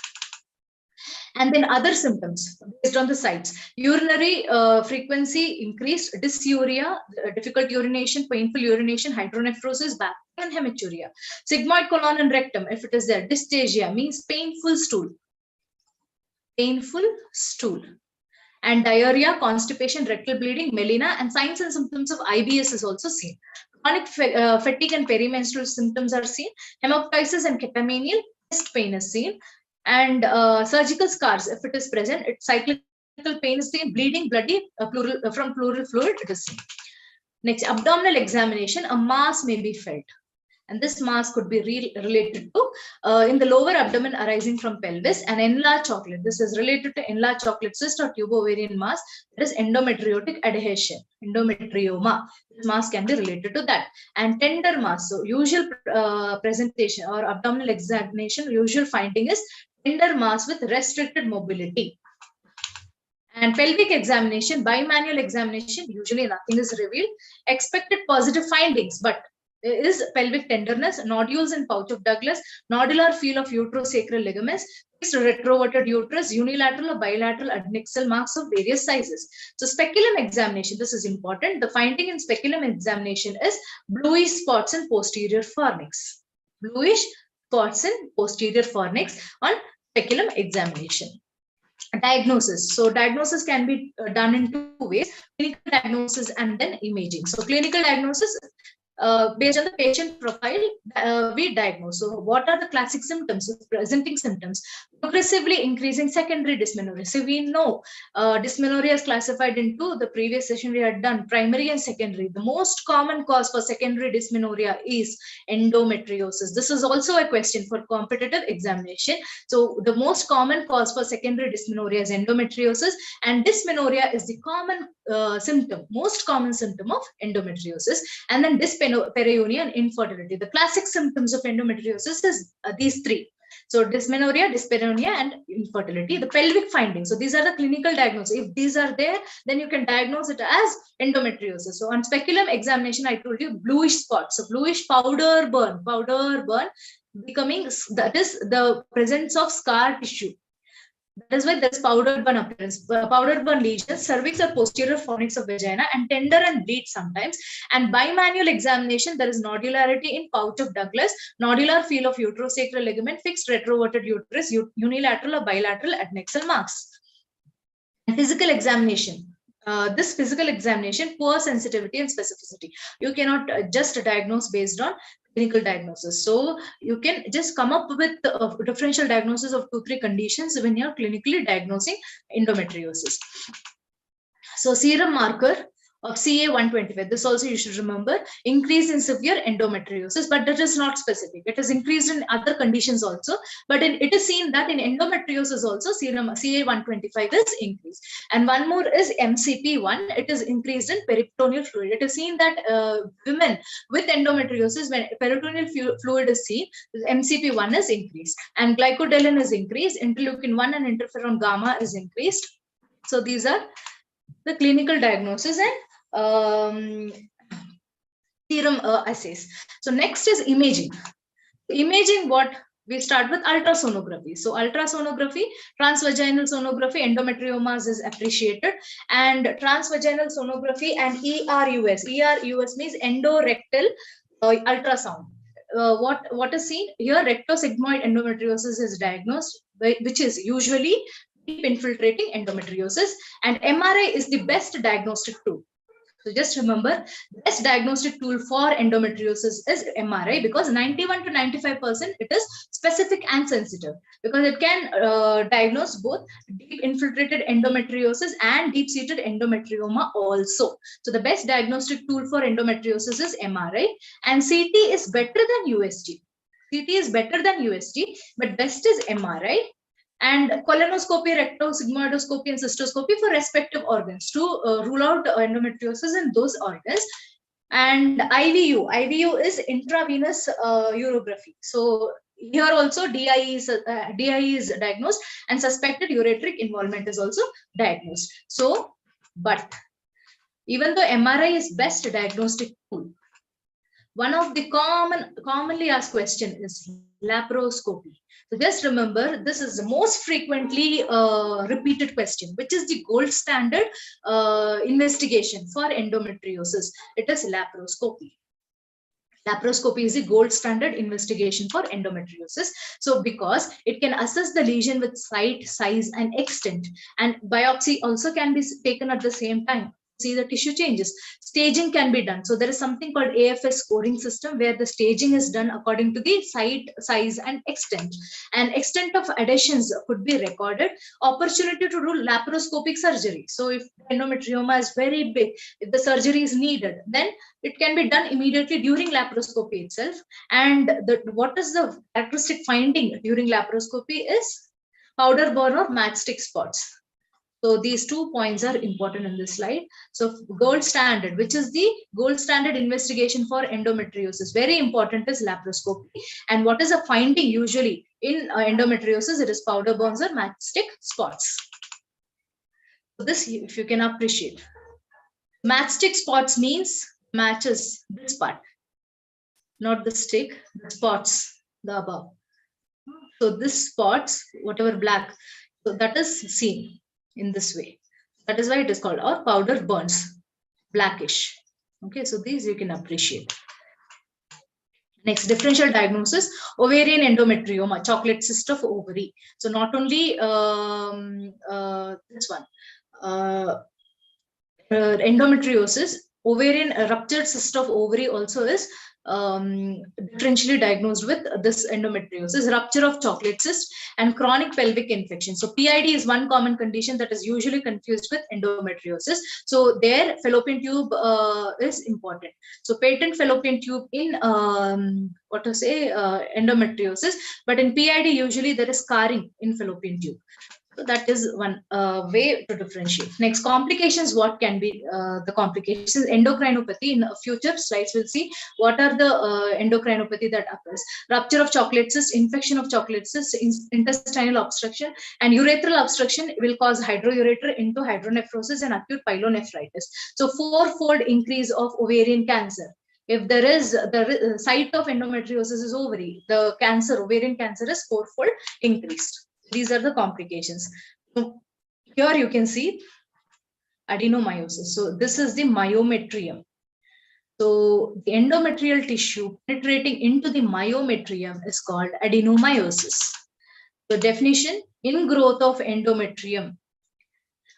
And then other symptoms based on the sites. Urinary frequency increased, dysuria, difficult urination, painful urination, hydronephrosis, back pain, and hematuria. Sigmoid colon and rectum, if it is there, dysphagia means painful stool. Painful stool. And diarrhea, constipation, rectal bleeding, melena, and signs and symptoms of IBS is also seen. Chronic fatigue and perimenstrual symptoms are seen. Hemoptysis and catamenial, chest pain is seen. And surgical scars, if it is present, cyclical pain is seen, bleeding, bloody, from pleural fluid, it is seen. Next, abdominal examination, a mass may be felt. And this mass could be related to in the lower abdomen arising from pelvis, and enlarged chocolate. This is related to enlarged chocolate cyst or tubo-ovarian mass. That is endometriotic adhesion, endometrioma. This mass can be related to that. And tender mass. So usual presentation or abdominal examination, usual finding is tender mass with restricted mobility. And pelvic examination, bimanual examination, usually nothing is revealed. Expected positive findings, but is pelvic tenderness, nodules in pouch of Douglas, nodular feel of uterosacral ligaments, fixed retroverted uterus, unilateral or bilateral adnexal marks of various sizes. So speculum examination, this is important. The finding in speculum examination is bluish spots in posterior fornix. Bluish spots in posterior fornix on speculum examination. Diagnosis. So diagnosis can be done in 2 ways, clinical diagnosis and then imaging. So clinical diagnosis, based on the patient profile, we diagnose. So what are the classic symptoms, presenting symptoms? Progressively increasing secondary dysmenorrhea. So we know dysmenorrhea is classified into, the previous session we had done, primary and secondary. The most common cause for secondary dysmenorrhea is endometriosis. This is also a question for competitive examination. So the most common cause for secondary dysmenorrhea is endometriosis, and dysmenorrhea is the common symptom, most common symptom of endometriosis. And then dyspareunia and infertility. The classic symptoms of endometriosis is these 3. So dysmenorrhea, dyspareunia, and infertility. The pelvic findings. So these are the clinical diagnosis. If these are there, then you can diagnose it as endometriosis. So on speculum examination, I told you bluish spots. So bluish powder burn becoming, that is the presence of scar tissue. That is why there's powdered burn appearance. Powdered burn lesions, cervix or posterior fornix of vagina, and tender and bleed sometimes. And bimanual examination, there is nodularity in pouch of Douglas, nodular feel of uterosacral ligament, fixed retroverted uterus, unilateral or bilateral adnexal marks. And physical examination. This physical examination, poor sensitivity and specificity. You cannot just diagnose based on clinical diagnosis. So you can just come up with a differential diagnosis of 2-3 conditions when you're clinically diagnosing endometriosis. So serum marker of CA125. This also you should remember. Increase in severe endometriosis, but that is not specific. It is increased in other conditions also, but it is seen that in endometriosis also serum CA125 is increased. And one more is MCP1. It is increased in peritoneal fluid. It is seen that women with endometriosis, when peritoneal fluid is seen, MCP1 is increased, and glycodelin is increased, interleukin-1 and interferon gamma is increased. So these are the clinical diagnosis and serum assays. So next is imaging. Imaging, what we start with ultrasonography. So ultrasonography, transvaginal sonography, endometriomas is appreciated, and transvaginal sonography and ERUS. ERUS means endorectal ultrasound. What is seen here? Rectosigmoid endometriosis is diagnosed, which is usually deep infiltrating endometriosis, and MRI is the best diagnostic tool. So just remember, best diagnostic tool for endometriosis is MRI, because 91 to 95% it is specific and sensitive, because it can diagnose both deep infiltrated endometriosis and deep-seated endometrioma also. So the best diagnostic tool for endometriosis is MRI, and CT is better than USG. CT is better than USG, but best is MRI. And colonoscopy, rectosigmoidoscopy, and cystoscopy for respective organs to rule out endometriosis in those organs. And IVU is intravenous urography. So here also DIE is diagnosed, and suspected ureteric involvement is also diagnosed. So, but even though MRI is best diagnostic tool, one of the commonly asked question is laparoscopy. So just remember, this is the most frequently repeated question, which is the gold standard investigation for endometriosis. It is laparoscopy. Laparoscopy is the gold standard investigation for endometriosis. So because it can assess the lesion with site, size, and extent, and biopsy also can be taken at the same time. See the tissue changes. Staging can be done. So there is something called AFS scoring system, where the staging is done according to the site, size, and extent. And extent of adhesions could be recorded. Opportunity to do laparoscopic surgery. So if endometrioma is very big, if the surgery is needed, then it can be done immediately during laparoscopy itself. And what is the characteristic finding during laparoscopy is powder burn or matchstick spots. So these 2 points are important in this slide. So gold standard, which is the gold standard investigation for endometriosis, very important, is laparoscopy. And what is a finding usually in endometriosis? It is powder burns or matchstick spots. So this, if you can appreciate. Matchstick spots means matches this part, not the stick, the spots, the above. So this spots, whatever black, so that is seen in this way. That is why it is called, or powder burns, blackish. Okay, so these you can appreciate. Next, differential diagnosis, ovarian endometrioma, chocolate cyst of ovary. So not only this one, endometriosis, ovarian ruptured cyst of ovary also is differentially diagnosed with this endometriosis, rupture of chocolate cyst, and chronic pelvic infection. So PID is one common condition that is usually confused with endometriosis. So there, fallopian tube is important. So patent fallopian tube in endometriosis, but in PID usually there is scarring in fallopian tube. So that is one way to differentiate. Next, complications. What can be the complications? Endocrinopathy. In future slides, we'll see what are the endocrinopathy that occurs. Rupture of chocolate cyst, infection of chocolate cyst, intestinal obstruction, and urethral obstruction will cause hydroureter into hydronephrosis and acute pyelonephritis. So fourfold increase of ovarian cancer. If there is the site of endometriosis is ovary, the cancer, ovarian cancer is fourfold increased. These are the complications. So here you can see adenomyosis. So this is the myometrium. So the endometrial tissue penetrating into the myometrium is called adenomyosis. The definition: ingrowth of endometrium,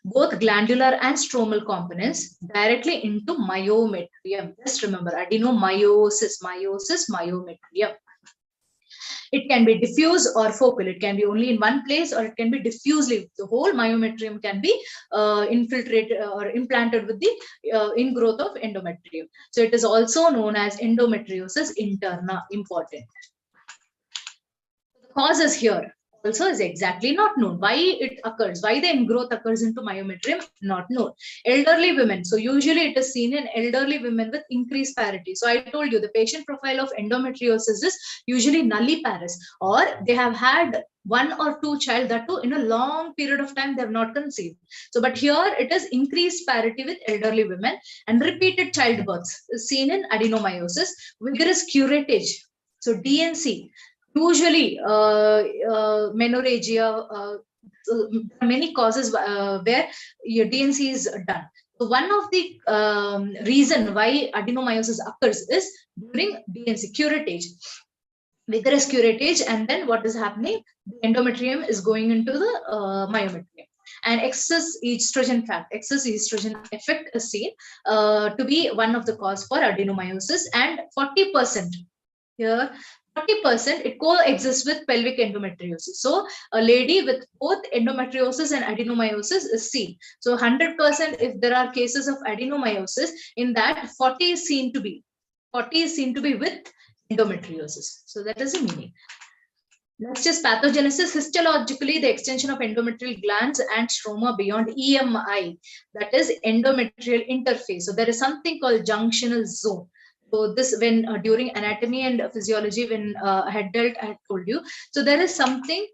both glandular and stromal components, directly into myometrium. Just remember, adenomyosis, meiosis, myometrium. It can be diffuse or focal. It can be only in one place, or it can be diffusely. The whole myometrium can be infiltrated or implanted with the ingrowth of endometrium. So it is also known as endometriosis interna. Important. The causes here also is exactly not known. Why it occurs, why the ingrowth occurs into myometrium, not known. Elderly women. So usually it is seen in elderly women with increased parity. So I told you the patient profile of endometriosis is usually nulliparous, or they have had one or two child, that too in a long period of time they have not conceived. So but here it is increased parity with elderly women, and repeated childbirths is seen in adenomyosis. Vigorous curettage. So DNC. Usually, menorrhagia, many causes where your DNC is done. So one of the reason why adenomyosis occurs is during DNC curettage, vigorous curettage, and then what is happening? The endometrium is going into the myometrium. And excess estrogen effect is seen to be one of the cause for adenomyosis, and 40% here. 40% it coexists with pelvic endometriosis. So a lady with both endometriosis and adenomyosis is seen. So 100% if there are cases of adenomyosis, in that 40 is seen to be with endometriosis. So that is the meaning. Next is pathogenesis. Histologically, the extension of endometrial glands and stroma beyond EMI, that is endometrial interface. So there is something called junctional zone. So this, when during anatomy and physiology, when I had told you. So there is something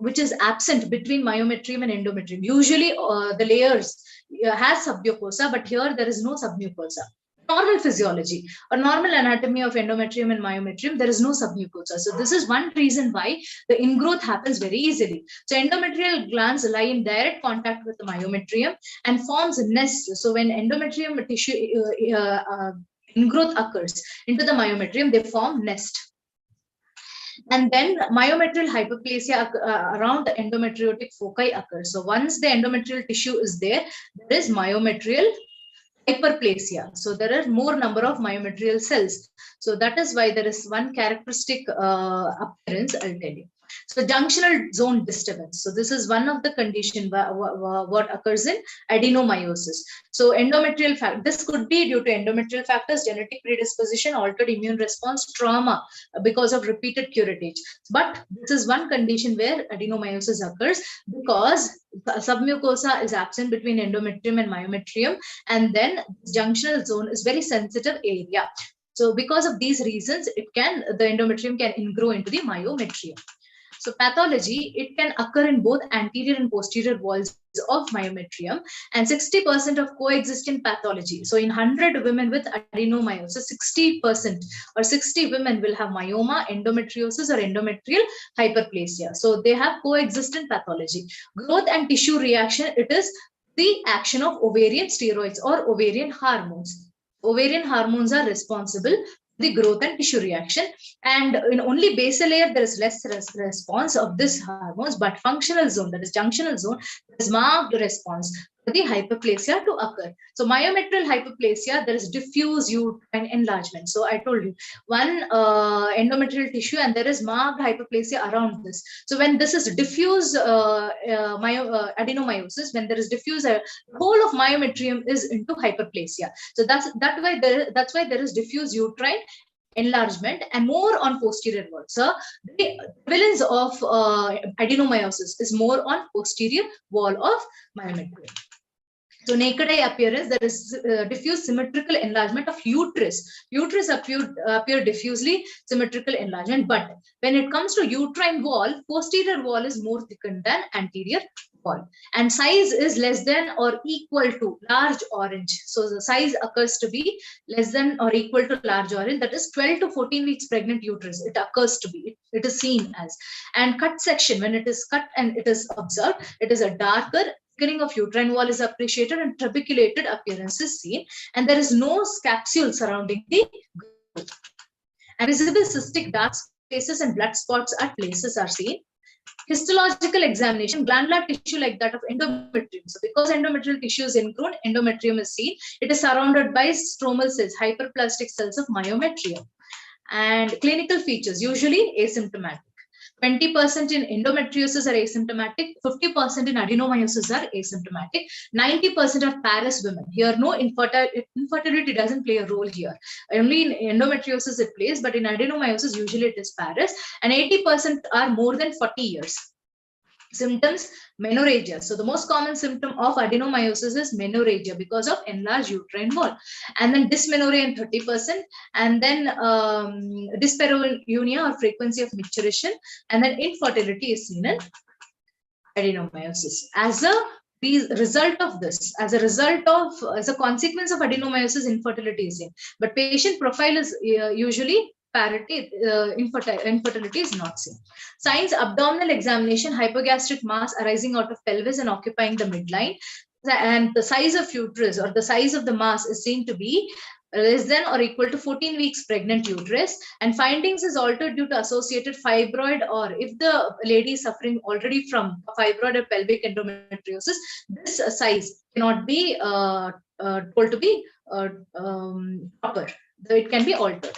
which is absent between myometrium and endometrium. Usually the layers has submucosa, but here there is no submucosa. Normal physiology or normal anatomy of endometrium and myometrium, there is no submucosa. So this is one reason why the ingrowth happens very easily. So endometrial glands lie in direct contact with the myometrium and forms nests. So when endometrium tissue ingrowth occurs into the myometrium, they form nest. And then myometrial hyperplasia around the endometriotic foci occurs. So once the endometrial tissue is there is myometrial hyperplasia. So there are more number of myometrial cells. So that is why there is one characteristic appearance, I'll tell you. So junctional zone disturbance. So this is one of the condition what occurs in adenomyosis. So endometrial factor, this could be due to endometrial factors, genetic predisposition, altered immune response, trauma because of repeated curettage. But this is one condition where adenomyosis occurs because submucosa is absent between endometrium and myometrium, and then junctional zone is very sensitive area. So because of these reasons, the endometrium can ingrow into the myometrium. So pathology, it can occur in both anterior and posterior walls of myometrium, and 60% of coexistent pathology. So in 100 women with adenomyosis, 60% or 60 women will have myoma, endometriosis or endometrial hyperplasia. So they have coexistent pathology. Growth and tissue reaction, it is the action of ovarian steroids or ovarian hormones. Ovarian hormones are responsible the growth and tissue reaction, and in only basal layer there is less response of this hormones, but functional zone, that is junctional zone, there is marked response for the hyperplasia to occur. So myometrial hyperplasia, there is diffuse uterine enlargement. So I told you one endometrial tissue and there is marked hyperplasia around this. So when this is diffuse adenomyosis, when there is diffuse, the whole of myometrium is into hyperplasia. So that's why there is diffuse uterine enlargement and more on posterior wall. So the prevalence of adenomyosis is more on posterior wall of myometrium. So naked eye appearance, there is diffuse symmetrical enlargement of uterus. Uterus appear diffusely symmetrical enlargement, but when it comes to uterine wall, posterior wall is more thickened than anterior wall. And size is less than or equal to large orange. So the size occurs to be less than or equal to large orange. That is 12 to 14 weeks pregnant uterus. It occurs to be, it is seen as. And cut section, when it is cut and it is observed, it is a darker thickening of uterine wall is appreciated and trabeculated appearance is seen, and there is no capsule surrounding the growth. And visible cystic dark spaces and blood spots at places are seen. Histological examination, glandular tissue like that of endometrium. So because endometrial tissue is ingrown, endometrium is seen. It is surrounded by stromal cells, hyperplastic cells of myometrium. And clinical features, usually asymptomatic. 20% in endometriosis are asymptomatic, 50% in adenomyosis are asymptomatic, 90% are Paris women. Here, no infertility doesn't play a role here. Only in endometriosis it plays, but in adenomyosis, usually it is Paris, and 80% are more than 40 years. Symptoms, menorrhagia. So the most common symptom of adenomyosis is menorrhagia because of enlarged uterine wall. And then dysmenorrhea in 30%, and then dyspareunia or frequency of micturition, and then infertility is seen in adenomyosis. As a result of this, as a consequence of adenomyosis, infertility is seen. But patient profile is usually parity, infertility is not seen. Signs, abdominal examination, hypogastric mass arising out of pelvis and occupying the midline, and the size of uterus or the size of the mass is seen to be less than or equal to 14 weeks pregnant uterus, and findings is altered due to associated fibroid, or if the lady is suffering already from fibroid or pelvic endometriosis, this size cannot be told to be proper. It can be altered.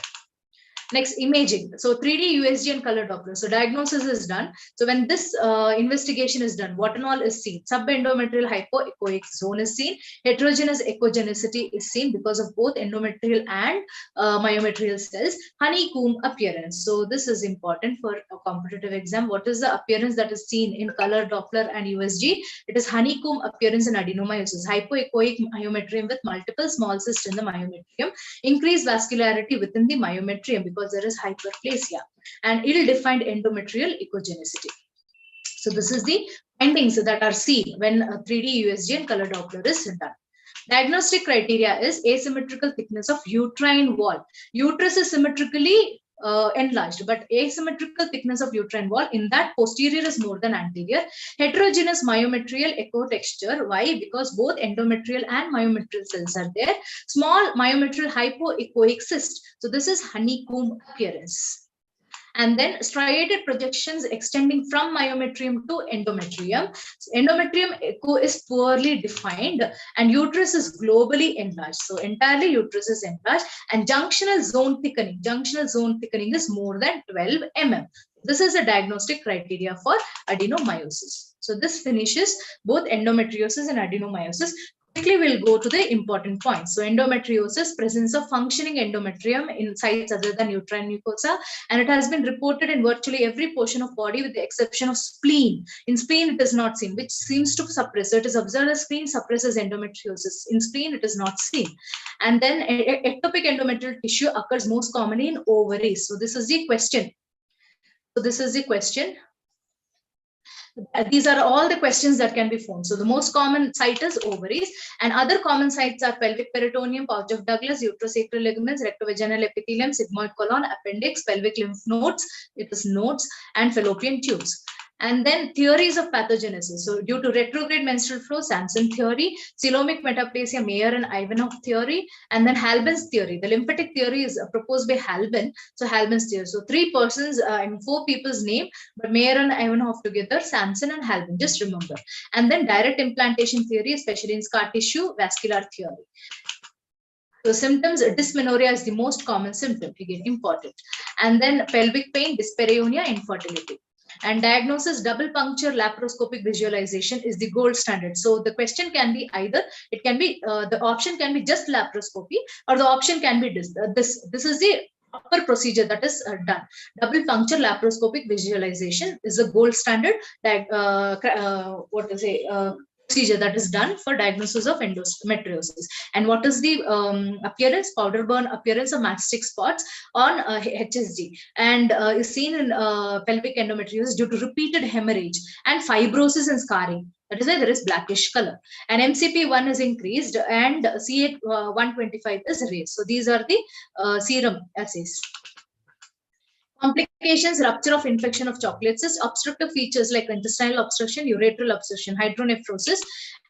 Next, imaging. So 3D USG and color Doppler. So diagnosis is done. So when this investigation is done, what and all is seen? Subendometrial hypoechoic zone is seen. Heterogeneous echogenicity is seen because of both endometrial and myometrial cells. Honeycomb appearance. So this is important for a competitive exam. What is the appearance that is seen in color Doppler and USG? It is honeycomb appearance in adenomyosis. Hypoechoic myometrium with multiple small cysts in the myometrium. Increased vascularity within the myometrium because there is hyperplasia, and ill-defined endometrial echogenicity. So this is the findings that are seen when 3D USG and color Doppler is done. Diagnostic criteria is asymmetrical thickness of uterine wall. Uterus is symmetrically enlarged, but asymmetrical thickness of uterine wall, in that posterior is more than anterior. Heterogeneous myometrial echo texture. Why? Because both endometrial and myometrial cells are there. Small myometrial hypoechoic cyst. So this is honeycomb appearance. And then striated projections extending from myometrium to endometrium. So endometrium echo is poorly defined, and uterus is globally enlarged. So entirely uterus is enlarged, and junctional zone thickening. Junctional zone thickening is more than 12 mm. This is a diagnostic criteria for adenomyosis. So this finishes both endometriosis and adenomyosis. Quickly, we'll go to the important points. So endometriosis, presence of functioning endometrium in sites other than uterine mucosa, and it has been reported in virtually every portion of body with the exception of spleen. In spleen, it is not seen, which seems to suppress. So it is observed as spleen suppresses endometriosis. In spleen, it is not seen. And then ectopic endometrial tissue occurs most commonly in ovaries. So this is the question. So this is the question. These are all the questions that can be found. So the most common site is ovaries, and other common sites are pelvic peritoneum, pouch of Douglas, uterosacral ligaments, rectovaginal epithelium, sigmoid colon, appendix, pelvic lymph nodes, it is nodes, and fallopian tubes. And then theories of pathogenesis. So due to retrograde menstrual flow, Samsons Theory, Genomic Metaplasia, Mayer and Ivanhoe Theory, and then Halban's Theory. The lymphatic theory is proposed by Halban. So Halban's Theory. So 3 persons, 4 people's name, but Mayer and Ivanhoe together, Samson and Halban, just remember. And then direct implantation theory, especially in scar tissue, vascular theory. So symptoms, dysmenorrhea is the most common symptom, again important. And then pelvic pain, dyspareunia, infertility. And diagnosis, double puncture laparoscopic visualization is the gold standard. So the question can be either, it can be, the option can be just laparoscopy, or the option can be this. This is the proper procedure that is done. Double puncture laparoscopic visualization is the gold standard procedure that is done for diagnosis of endometriosis. And what is the appearance? Powder burn appearance of mastic spots on HSG, and is seen in pelvic endometriosis due to repeated hemorrhage and fibrosis and scarring. That is why there is blackish color. And MCP1 is increased and CA125 is raised. So these are the serum assays. Complications, rupture of infection of chocolate cyst, obstructive features like intestinal obstruction, ureteral obstruction, hydronephrosis,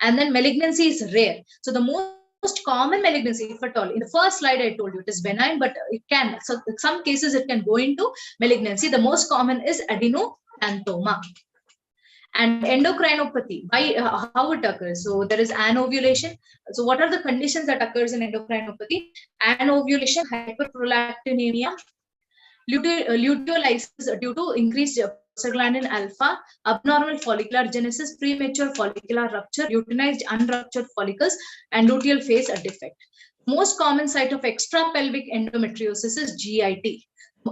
and then malignancy is rare. So the most common malignancy, if at all, in the first slide I told you it is benign, but it can, so in some cases it can go into malignancy. The most common is adenocanthoma. And endocrinopathy, how it occurs? So there is anovulation. So what are the conditions that occurs in endocrinopathy? Anovulation, hyperprolactinemia, luteolysis due to increased prostaglandin alpha, abnormal follicular genesis, premature follicular rupture, luteinized unruptured follicles, and luteal phase defect. Most common site of extrapelvic endometriosis is GIT.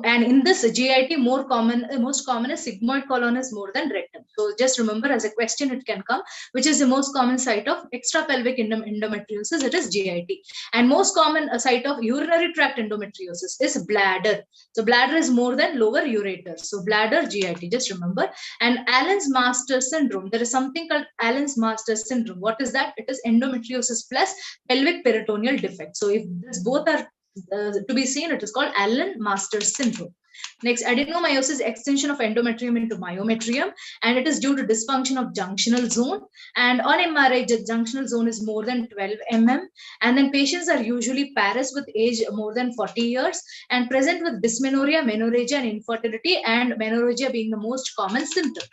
And in this GIT, most common is sigmoid colon is more than rectum. So just remember, as a question it can come, which is the most common site of extrapelvic endometriosis? It is GIT. And most common site of urinary tract endometriosis is bladder. So bladder is more than lower ureter. So bladder, GIT, just remember. And Allen's-Master syndrome, there is something called Allen's-Master syndrome. What is that? It is endometriosis plus pelvic peritoneal defect. So if these both are to be seen, it is called Allen-Master syndrome. Next, adenomyosis, extension of endometrium into myometrium, and it is due to dysfunction of junctional zone. And on MRI, the junctional zone is more than 12 mm. And then patients are usually paras with age more than 40 years and present with dysmenorrhea, menorrhagia, and infertility, and menorrhagia being the most common symptom.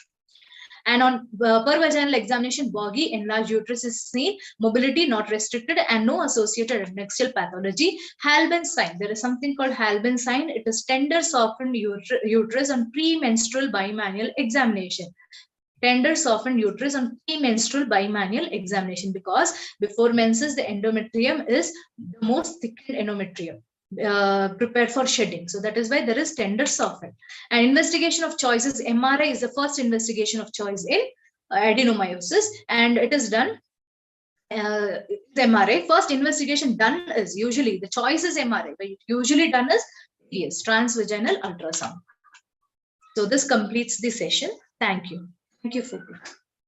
And on per vaginal examination, boggy, enlarged uterus is seen, mobility not restricted, and no associated adnexal pathology. Halban sign, there is something called Halban sign. It is tender, softened uterus on premenstrual bimanual examination. Tender, softened uterus on premenstrual bimanual examination, because before menses, the endometrium is the most thickened endometrium. Prepared for shedding. So that is why there is tender, softened. And investigation of choice is MRI is the first investigation of choice in adenomyosis, and it is done the MRI. First investigation done is usually, the choice is MRI, but usually done is TS, transvaginal ultrasound. So this completes the session. Thank you. Thank you, Focus.